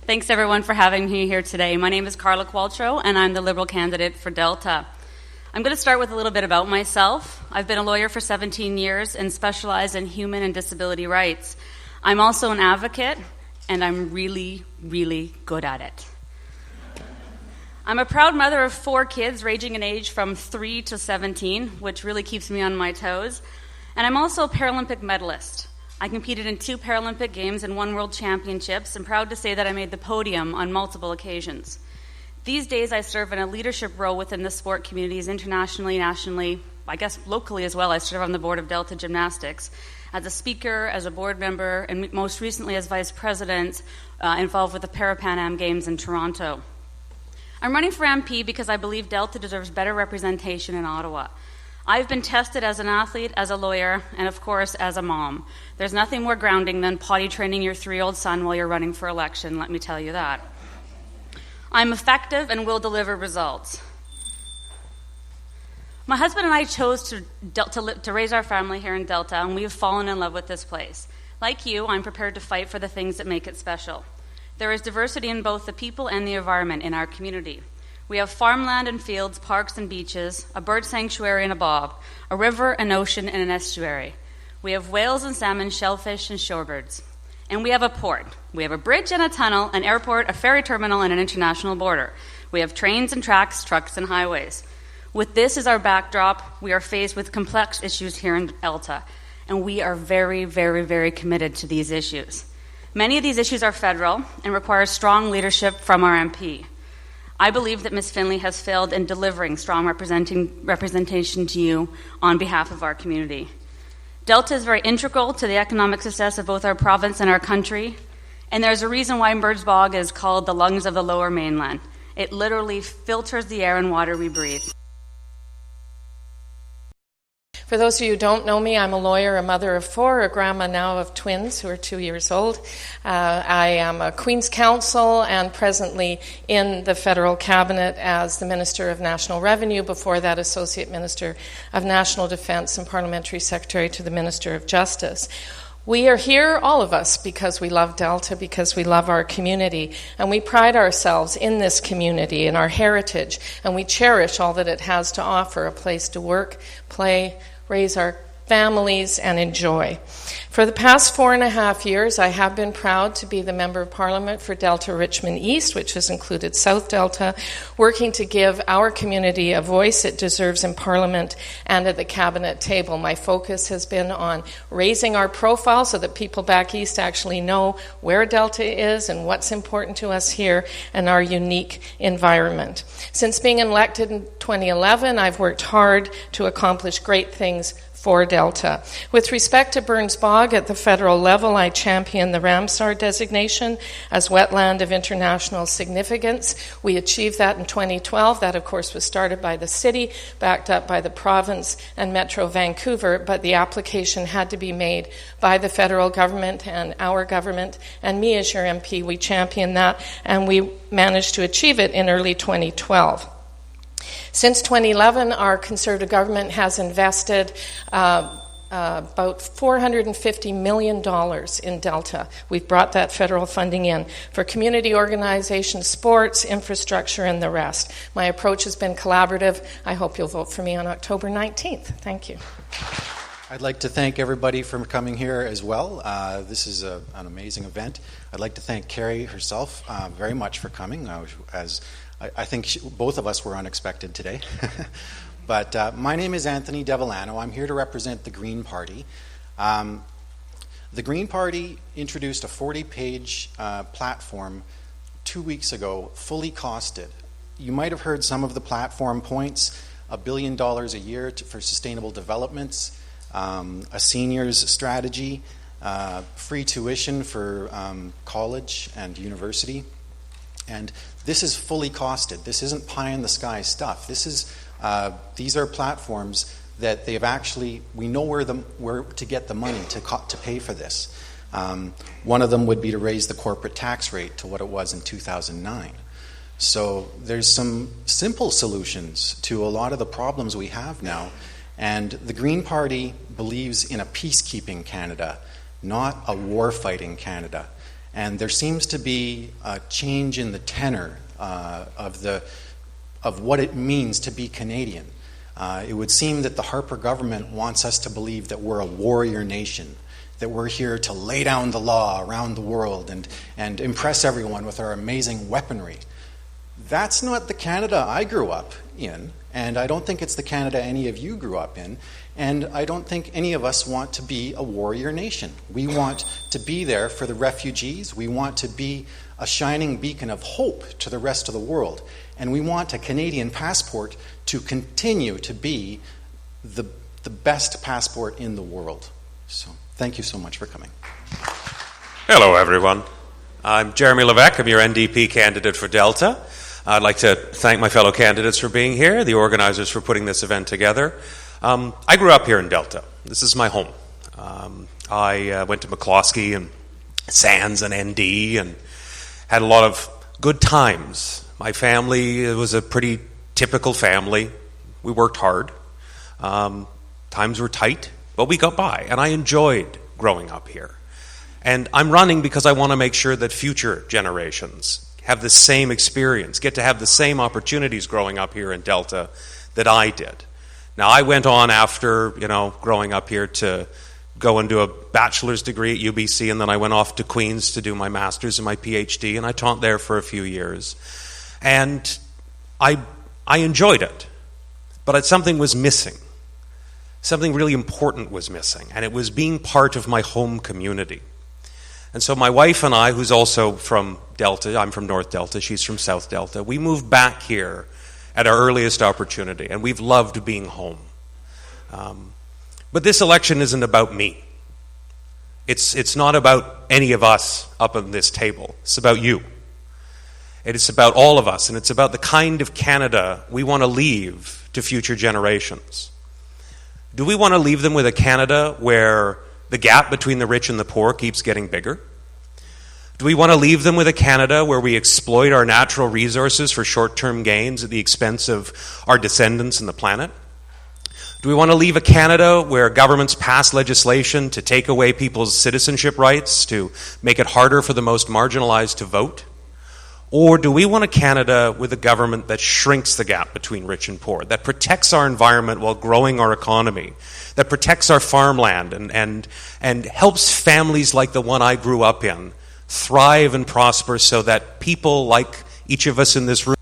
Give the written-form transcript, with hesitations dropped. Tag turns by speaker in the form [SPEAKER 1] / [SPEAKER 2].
[SPEAKER 1] Thanks, everyone, for having me here today. My name is Carla Qualtrough, and I'm the Liberal candidate for Delta. I'm going to start with a little bit about myself. I've been a lawyer for 17 years and specialize in human and disability rights. I'm also an advocate, and I'm really, really good at it. I'm a proud mother of 4 kids ranging in age from 3 to 17, which really keeps me on my toes. And I'm also a Paralympic medalist. I competed in 2 Paralympic Games and 1 World Championships, and proud to say that I made the podium on multiple occasions. These days, I serve in a leadership role within the sport communities internationally, nationally, I guess locally as well. I serve on the board of Delta Gymnastics as a speaker, as a board member, and most recently as vice president involved with the Para-Pan Am Games in Toronto. I'm running for MP because I believe Delta deserves better representation in Ottawa. I've been tested as an athlete, as a lawyer, and of course, as a mom. There's nothing more grounding than potty training your 3-year-old son while you're running for election, let me tell you that. I'm effective and will deliver results. My husband and I chose to raise our family here in Delta, and we have fallen in love with this place. Like you, I'm prepared to fight for the things that make it special. There is diversity in both the people and the environment in our community. We have farmland and fields, parks and beaches, a bird sanctuary and a bob, a river, an ocean, and an estuary. We have whales and salmon, shellfish, and shorebirds. And we have a port. We have a bridge and a tunnel, an airport, a ferry terminal, and an international border. We have trains and tracks, trucks and highways. With this as our backdrop, we are faced with complex issues here in Delta, and we are very, very, very committed to these issues. Many of these issues are federal and require strong leadership from our MP. I believe that Ms. Findlay has failed in delivering strong representation to you on behalf of our community. Delta is very integral to the economic success of both our province and our country, and there's a reason why Birds Bog is called the lungs of the Lower Mainland. It literally filters the air and water we breathe.
[SPEAKER 2] For those of you who don't know me, I'm a lawyer, a mother of 4, a grandma now of twins who are 2 years old. I am a Queen's Counsel and presently in the federal cabinet as the Minister of National Revenue, before that Associate Minister of National Defence and Parliamentary Secretary to the Minister of Justice. We are here, all of us, because we love Delta, because we love our community, and we pride ourselves in this community, in our heritage, and we cherish all that it has to offer, a place to work, play, raise our families, and enjoy. For the past 4.5 years, I have been proud to be the Member of Parliament for Delta Richmond East, which has included South Delta, working to give our community a voice it deserves in Parliament and at the Cabinet table. My focus has been on raising our profile so that people back east actually know where Delta is and what's important to us here and our unique environment. Since being elected in 2011, I've worked hard to accomplish great things for Delta. With respect to Burns Bog at the federal level, I champion the Ramsar designation as wetland of international significance. We achieved that in 2012. That, of course, was started by the city, backed up by the province and Metro Vancouver, but the application had to be made by the federal government and our government, and me as your MP, we championed that, and we managed to achieve it in early 2012. Since 2011, our Conservative government has invested about $450 million in Delta. We've brought that federal funding in for community organizations, sports, infrastructure, and the rest. My approach has been collaborative. I hope you'll vote for me on October 19th. Thank you.
[SPEAKER 3] I'd like to thank everybody for coming here as well. This is an amazing event. I'd like to thank Kerry herself very much for coming, I think both of us were unexpected today. But my name is Anthony Devellano. I'm here to represent the Green Party. The Green Party introduced a 40-page platform 2 weeks ago, fully costed. You might have heard some of the platform points: $1 billion a year for sustainable developments, a seniors strategy, free tuition for college and university. And this is fully costed. This isn't pie-in-the-sky stuff. These are platforms that they've actually, we know where to get the money to pay for this. One of them would be to raise the corporate tax rate to what it was in 2009. So there's some simple solutions to a lot of the problems we have now. And the Green Party believes in a peacekeeping Canada, not a war-fighting Canada. And there seems to be a change in the tenor of what it means to be Canadian. It would seem that the Harper government wants us to believe that we're a warrior nation, that we're here to lay down the law around the world and impress everyone with our amazing weaponry. That's not the Canada I grew up in, and I don't think it's the Canada any of you grew up in, and I don't think any of us want to be a warrior nation. We want to be there for the refugees. We want to be a shining beacon of hope to the rest of the world, and we want a Canadian passport to continue to be the best passport in the world. So thank you so much for coming.
[SPEAKER 4] Hello, everyone. I'm Jeremy Leveque. I'm your NDP candidate for Delta. I'd like to thank my fellow candidates for being here, the organizers for putting this event together. I grew up here in Delta. This is my home. I went to McCloskey and Sands and ND and had a lot of good times. My family, it was a pretty typical family. We worked hard. Times were tight, but we got by, and I enjoyed growing up here. And I'm running because I want to make sure that future generations have the same experience, get to have the same opportunities growing up here in Delta that I did. Now, I went on after, growing up here to go and do a bachelor's degree at UBC, and then I went off to Queens to do my master's and my PhD, and I taught there for a few years. And I enjoyed it, but something was missing. Something really important was missing, and it was being part of my home community. And so my wife and I, who's also from Delta, I'm from North Delta, she's from South Delta, we moved back here at our earliest opportunity, and we've loved being home. But this election isn't about me. It's not about any of us up on this table. It's about you. It's about all of us, and it's about the kind of Canada we want to leave to future generations. Do we want to leave them with a Canada where the gap between the rich and the poor keeps getting bigger? Do we want to leave them with a Canada where we exploit our natural resources for short-term gains at the expense of our descendants and the planet? Do we want to leave a Canada where governments pass legislation to take away people's citizenship rights, to make it harder for the most marginalized to vote? Or do we want a Canada with a government that shrinks the gap between rich and poor, that protects our environment while growing our economy, that protects our farmland and helps families like the one I grew up in thrive and prosper so that people like each of us in this room